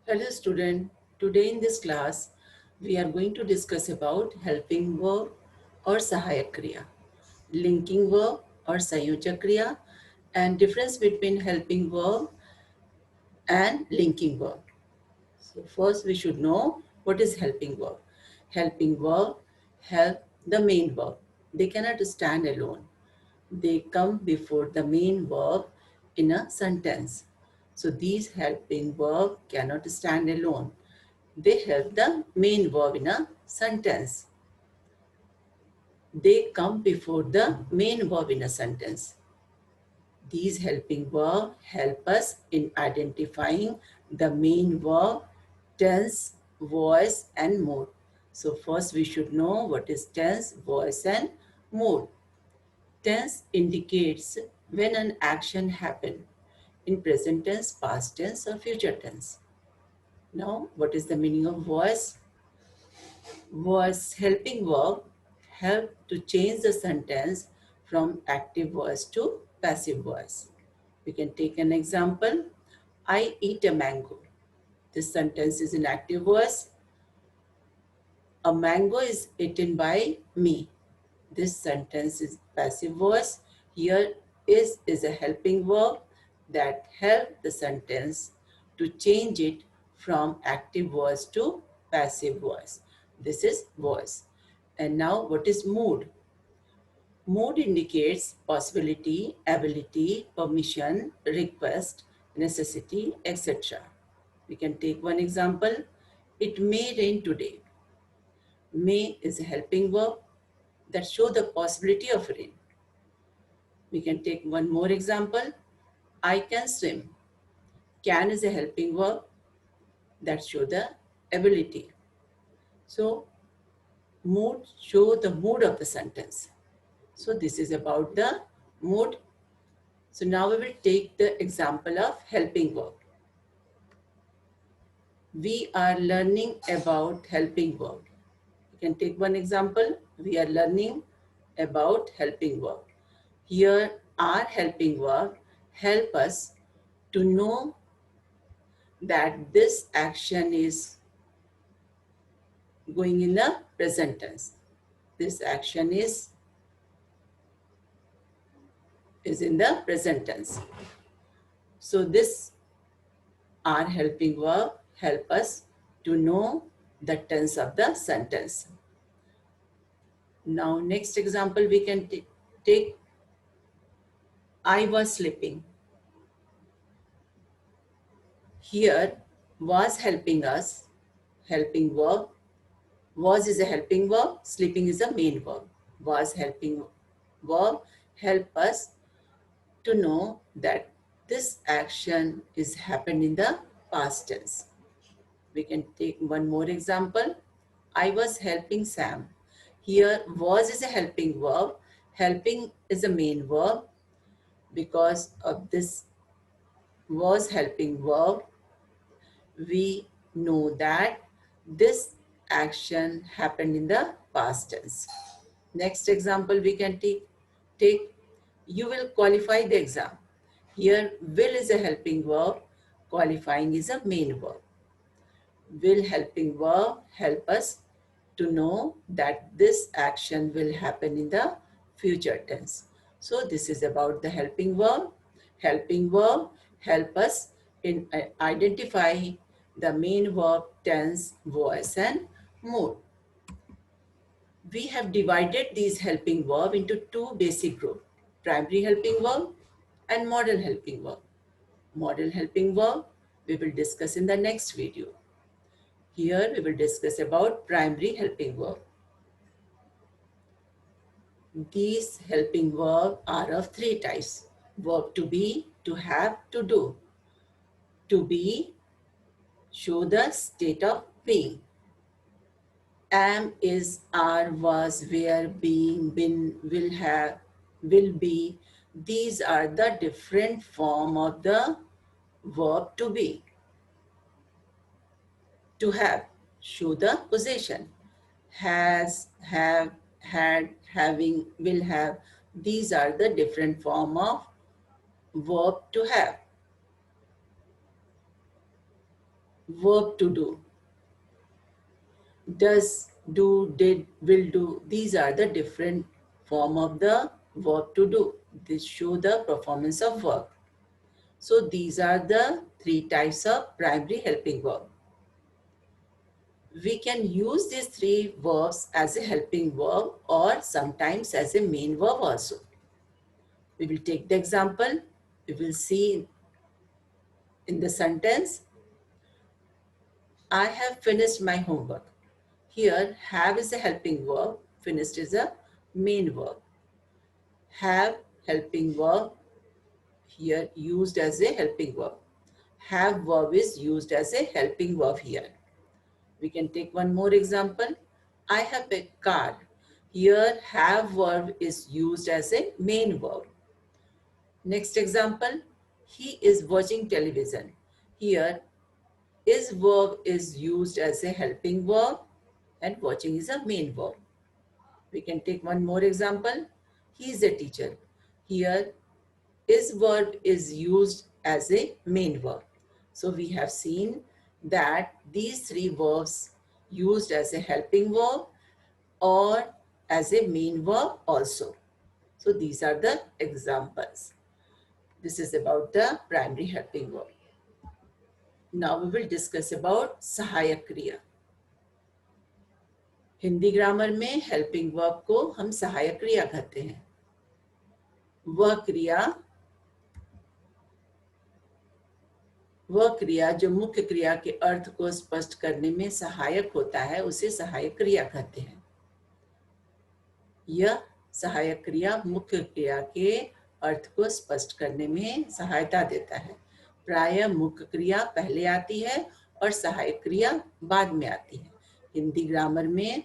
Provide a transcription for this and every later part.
Hello student, today in this class we are going to discuss about helping verb or Sahayak Kriya, linking verb or Sayojak Kriya and difference between helping verb and linking verb. So first we should know what is helping verb. Helping verb help the main verb. They cannot stand alone. They come before the main verb in a sentence. So these helping verb cannot stand alone. They help the main verb in a sentence. They come before the main verb in a sentence. These helping verb help us in identifying the main verb, tense, voice and mood. So first we should know what is tense, voice and mood. Tense indicates when an action happened in present tense, past tense or future tense. Now what is the meaning of voice? Voice helping verb help to change the sentence from active voice to passive voice. We can take an example. I eat a mango. This sentence is in active voice. A mango is eaten by me. This sentence is passive voice. Here is a helping verb that help the sentence to change it from active voice to passive voice. This is voice. And now what is mood? Mood indicates possibility, ability, permission, request, necessity, etc. We can take one example. It may rain today. May is a helping verb that show the possibility of rain. We can take one more example. I can swim. Can is a helping verb that show the ability. So mood show the mood of the sentence. So this is about the mood. So now we will take the example of helping verb. We are learning about helping verb. You can take one example. We are learning about helping verb. Here our helping verb help us to know that this action is going in the present tense. This action is in the present tense. So this our helping verb help us to know the tense of the sentence. Now next example we can take I was sleeping. Here was helping us, helping verb. Was is a helping verb, sleeping is a main verb. Was helping verb help us to know that this action is happened in the past tense. We can take one more example. I was helping Sam. Here was is a helping verb. Helping is a main verb. Because of this was helping verb, we know that this action happened in the past tense. Next example we can take you will qualify the exam. Here will is a helping verb, qualifying is a main verb. Will helping verb help us to know that this action will happen in the future tense. So this is about the helping verb. Helping verb help us in identifying the main verb, tense, voice and mood. We have divided these helping verb into two basic groups, primary helping verb and modal helping verb. Modal helping verb we will discuss in the next video. Here we will discuss about primary helping verb. These helping verbs are of three types. Verb to be, to have, to do. To be, show the state of being. Am, is, are, was, were, being, been, will have, will be. These are the different form of the verb to be. To have, show the possession. Has, have, had, having, will have. These are the different form of verb to have. verb to do. Does, do, did, will do. These are the different form of the verb to do. This show the performance of work. So these are the three types of primary helping verb. We can use these three verbs as a helping verb or sometimes as a main verb also. We will take the example. We will see in the sentence, I have finished my homework. Here, have is a helping verb, finished is a main verb. Have helping verb here used as a helping verb. Have verb is used as a helping verb here. We can take one more example. I have a car. Here, have verb is used as a main verb. Next example, he is watching television. Here, is verb is used as a helping verb and watching is a main verb. We can take one more example. He is a teacher. Here, is verb is used as a main verb. So we have seen that these three verbs used as a helping verb or as a main verb also. So these are the examples. This is about the primary helping verb. Now we will discuss about सहायक क्रिया. Hindi grammar में helping verb को हम सहायक क्रिया कहते हैं. वह क्रिया जो मुख्य क्रिया के अर्थ को स्पष्ट करने में सहायक होता है उसे सहायक क्रिया कहते हैं. यह सहायक क्रिया मुख्य क्रिया के अर्थ को स्पष्ट करने में सहायता देता है. प्रायः मुख्य क्रिया पहले आती है और सहायक क्रिया बाद में आती है. हिंदी ग्रामर में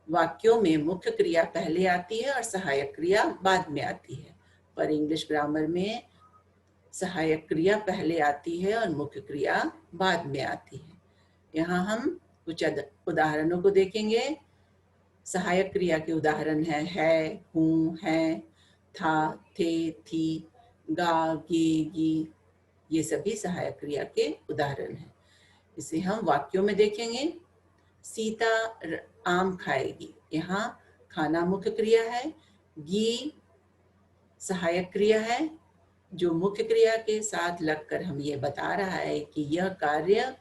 वाक्यों में मुख्य क्रिया पहले आती है और सहायक क्रिया बाद में आती है. पर इंग्लिश ग्रामर में सहायक क्रिया पहले आती है और मुख्य क्रिया बाद में आती है. यहाँ हम कुछ उदाहरणों को देखेंगे. सहायक क्रिया के उदाहरण है, हूँ, हैं, था, थे, थी, गा, गे, गी. ये सभी सहायक क्रिया के उदाहरण हैं. इसे हम वाक्यों में देखेंगे. सीता आम खाएगी. यहाँ खाना मुख्य क्रिया है. गी सहायक क्रिया है जो मुख्य क्रिया के साथ लगकर हम ये बता रहा है कि यह कार्य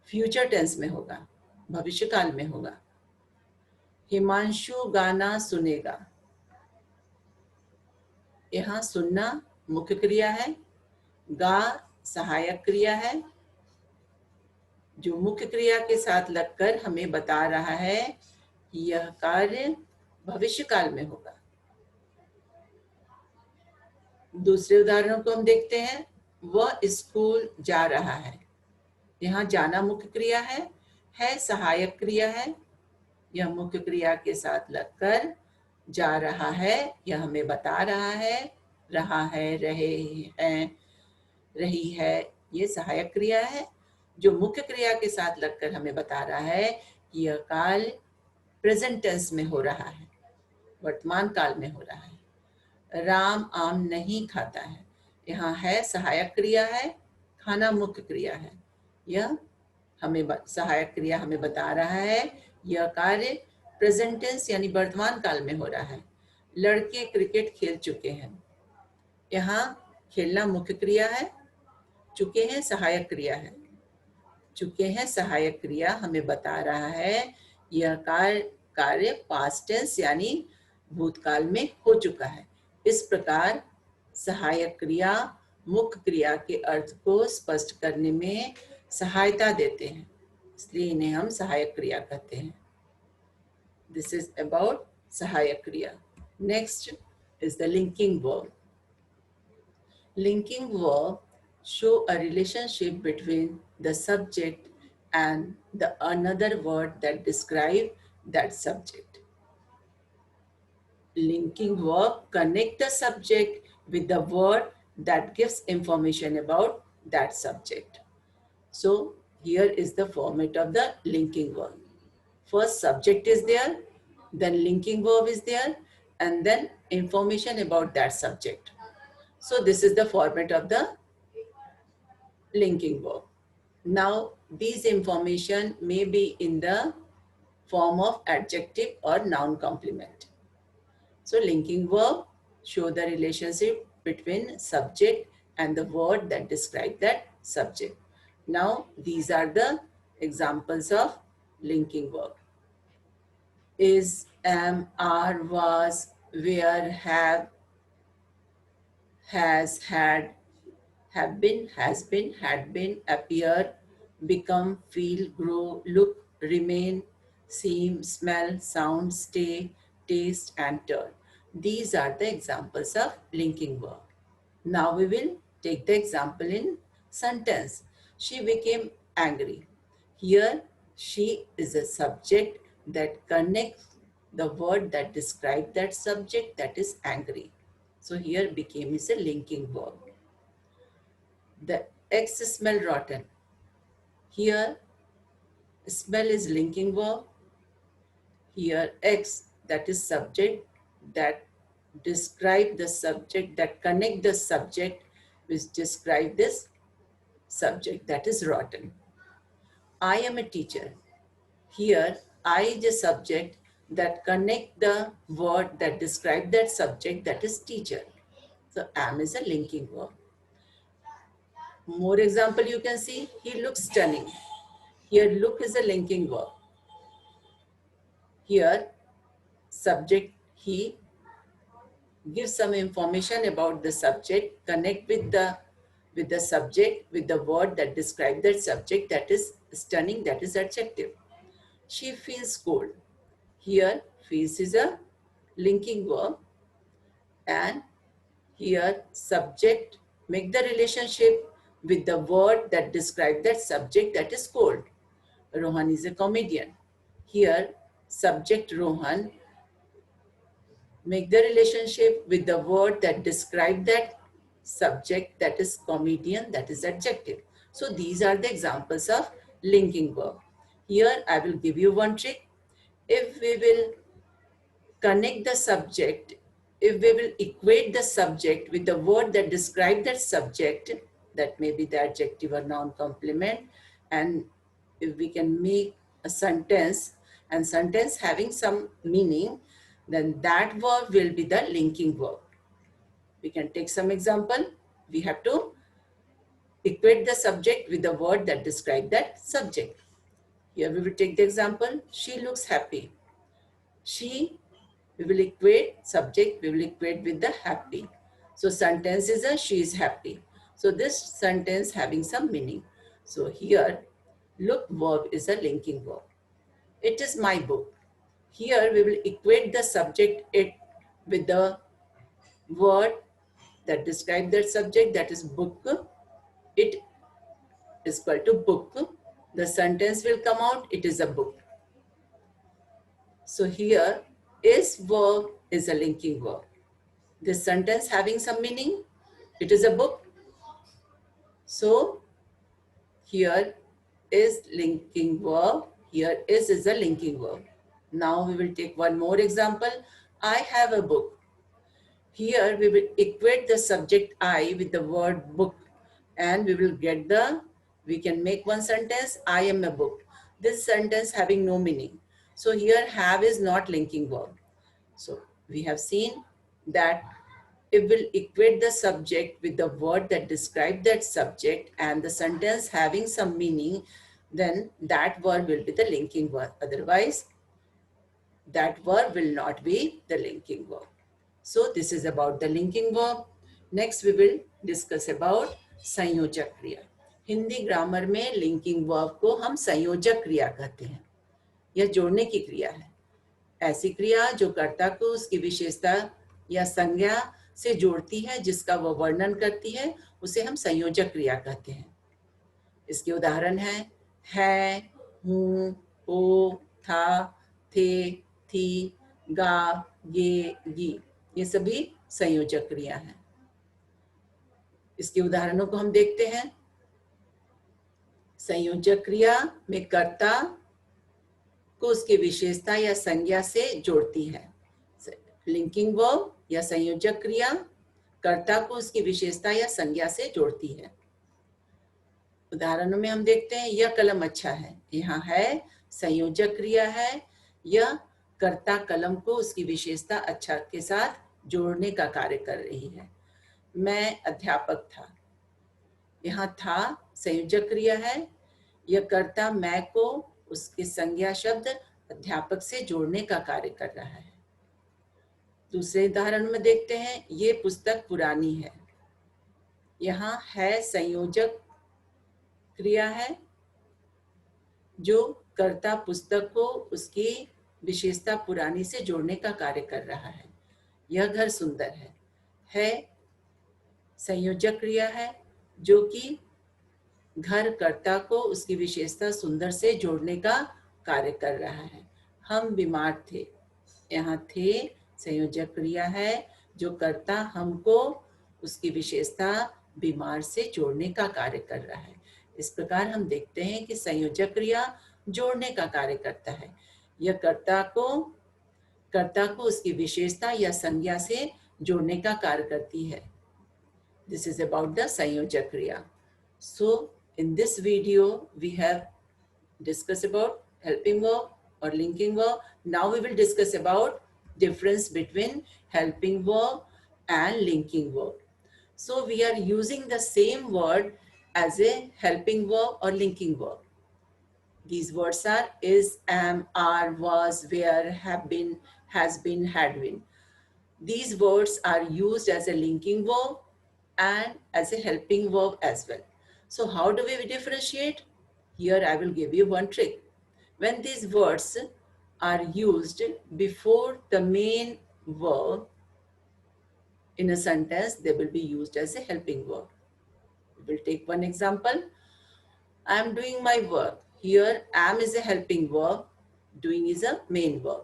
फ्यूचर टेंस में होगा, भविष्य काल में होगा. हिमांशु गाना सुनेगा. यहाँ सुनना मुख्य क्रिया है. गा सहायक क्रिया है जो मुख्य क्रिया के साथ लगकर हमें बता रहा है कि यह कार्य भविष्य काल में होगा. दूसरे उदाहरणों को हम देखते हैं. वह स्कूल जा रहा है. यहाँ जाना मुख्य क्रिया है सहायक क्रिया है. यह मुख्य क्रिया के साथ लगकर जा रहा है, यह हमें बता रहा है, रहे हैं, रही है. ये सहायक क्रिया है जो मुख्य क्रिया के साथ लगकर हमें बता रहा है कि यह काल प्रेजेंट टेंस में हो रहा है, वर्तमान काल में हो रहा है. राम आम नहीं खाता है. यहाँ है सहायक क्रिया है, खाना मुख्य क्रिया है. यह हमें सहायक क्रिया हमें बता रहा है यह कार्य प्रेजेंट टेंस यानी वर्तमान काल में हो रहा है. लड़के क्रिकेट खेल चुके हैं. यहाँ खेलना मुख्य क्रिया है, चुके हैं सहायक क्रिया है. चुके हैं सहायक क्रिया हमें बता रहा है यह कार्य पास्ट टेंस यानी भूतकाल में हो चुका है. इस प्रकार सहायक क्रिया मुख्य क्रिया के अर्थ को स्पष्ट करने में सहायता देते हैं, इसलिए इन्हें हम सहायक क्रिया कहते हैं. दिस इज अबाउट सहायक क्रिया. Next is the linking verb. Linking verb show a relationship between the subject and the another word that describe that subject. Linking verb connect the subject with the word that gives information about that subject. So here is the format of the linking verb. First subject is there, then linking verb is there, and then information about that subject. So this is the format of the linking verb. Now, these information may be in the form of adjective or noun complement. So, linking verb show the relationship between subject and the word that describe that subject. Now, these are the examples of linking verb. Is, am, are, was, were, have, has, had, have been, has been, had been, appear, become, feel, grow, look, remain, seem, smell, sound, stay, taste, and turn. These are the examples of linking verb. Now we will take the example in sentence. She became angry. Here, she is a subject that connects the word that describes that subject, that is angry. So here became is a linking verb. The eggs smell rotten. Here, smell is linking verb. Here, eggs, that is subject that describe the subject, that connect the subject which describe this subject, that is rotten. I am a teacher. Here, I is a subject that connect the word that describe that subject, that is teacher. So am is a linking verb. More example you can see, he looks stunning. Here look is a linking verb. Here subject he gives some information about the subject, connect with the subject with the word that describe that subject, that is stunning, that is adjective. She feels cold. Here feels is a linking verb, and here subject make the relationship with the word that describe that subject, that is cold. Rohan is a comedian. Here subject Rohan make the relationship with the word that describe that subject, that is comedian, that is adjective. So these are the examples of linking verb. Here I will give you one trick. If we will connect the subject, if we will equate the subject with the word that describe that subject, that may be the adjective or noun complement, and if we can make a sentence, and sentence having some meaning, then that verb will be the linking verb. We can take some example. We have to equate the subject with the word that describe that subject. Here we will take the example. She looks happy. She, we will equate subject, we will equate with the happy. So sentence is a she is happy. So this sentence having some meaning. So here look verb is a linking verb. It is my book. Here we will equate the subject it with the word that describe that subject, that is book. It is equal to book. The sentence will come out, it is a book. So here is verb is a linking verb. This sentence having some meaning, it is a book. So here is linking verb, here is a linking verb. Now we will take one more example. I have a book. Here we will equate the subject I with the word book, and we will get we can make one sentence, I am a book. This sentence having no meaning. So here have is not linking verb. So we have seen that it will equate the subject with the word that describe that subject and the sentence having some meaning, then that word will be the linking word. Otherwise, that verb will not be the linking verb. So this is about the linking verb. Next we will discuss about संयोजक क्रिया. Hindi grammar में linking verb को हम संयोजक क्रिया कहते हैं. यह जोड़ने की क्रिया है. ऐसी क्रिया जो कर्ता को उसकी विशेषता या संज्ञा से जोड़ती है, जिसका वह वर्णन करती है, उसे हम संयोजक क्रिया कहते हैं. इसके उदाहरण है, हूँ, हो, था, थे, थी, गा, ये, गी. ये सभी संयोजक क्रिया हैं. इसके उदाहरणों को हम देखते हैं. संयोजक क्रिया में कर्ता को उसकी विशेषता या संज्ञा से जोड़ती है. लिंकिंग वर्ब या संयोजक क्रिया कर्ता को उसकी विशेषता या संज्ञा से जोड़ती है. उदाहरणों में हम देखते हैं यह कलम अच्छा है, यहाँ है संयोजक क्रिया है, यह कर्ता कलम को उसकी विशेषता अच्छा के साथ जोड़ने का कार्य कर रही है। मैं अध्यापक था, यहाँ था संयोजक क्रिया है, यह कर्ता मैं को उसके संज्ञा शब्द अध्यापक से जोड़ने का कार्य कर रहा है। दूसरे उदाहरण में देखते हैं ये पुस्तक पुरानी है, यहाँ है संयोजक क्रिया है जो कर्ता पुस्तक को उसकी विशेषता पुरानी से जोड़ने का कार्य कर रहा है। यह घर सुंदर है संयोजक क्रिया है जो कि घर कर्ता को उसकी विशेषता सुंदर से जोड़ने का कार्य कर रहा है। हम बीमार थे, यहाँ थे संयोजक क्रिया है जो कर्ता हमको उसकी विशेषता बीमार से जोड़ने का कार्य कर रहा है। इस प्रकार हम देखते हैं कि संयोजक क्रिया जोड़ने का कार्य करता है। यह कर्ता को उसकी विशेषता या संज्ञा से जोड़ने का कार्य करती है। This is about the संयोजक क्रिया. So in this video we have discussed about helping verb or linking verb. Now we will discuss about difference between helping verb and linking verb. So we are using the same word as a helping verb or linking verb. These words are is, am, are, was, were, have been, has been, had been. These words are used as a linking verb and as a helping verb as well. So how do we differentiate? Here I will give you one trick. When these words are used before the main verb in a sentence, they will be used as a helping verb. We will take one example. I am doing my work. Here am is a helping verb, doing is a main verb.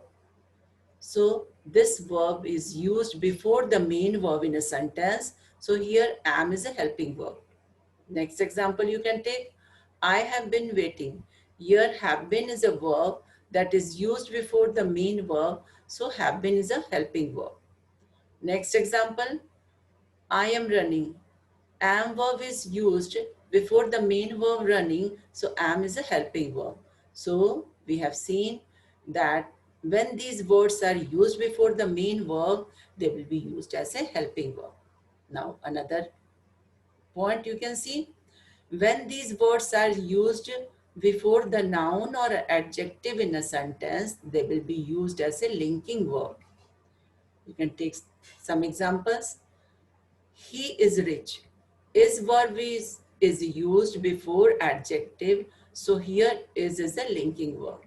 So this verb is used before the main verb in a sentence. So here am is a helping verb. Next example you can take. I have been waiting. Here have been is a verb that is used before the main verb. So have been is a helping verb. Next example. I am running. Am verb is used before the main verb running. So am is a helping verb. So we have seen that when these words are used before the main verb, they will be used as a helping verb. Now another point you can see, when these words are used before the noun or adjective in a sentence, they will be used as a linking verb. You can take some examples. He is rich. Is verb is used before adjective. So here is a linking verb.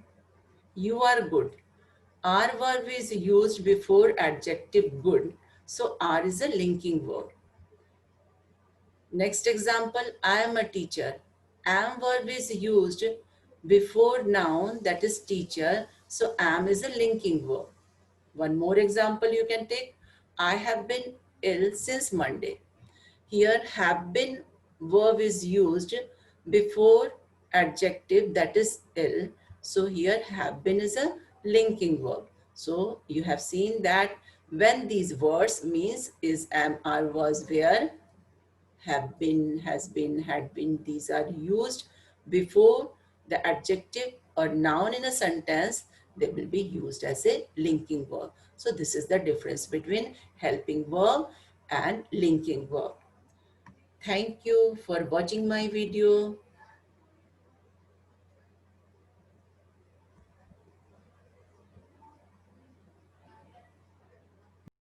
You are good. Are verb is used before adjective good. So are is a linking verb. Next example, I am a teacher. Am verb is used before noun, that is teacher. So am is a linking verb. One more example you can take. I have been ill since Monday. Here have been verb is used before adjective, that is ill. So here have been is a linking verb. So you have seen that when these words means is, am, are, was, were, have been, has been, had been, these are used before the adjective or noun in a sentence, they will be used as a linking verb. So this is the difference between helping verb and linking verb. Thank you for watching my video.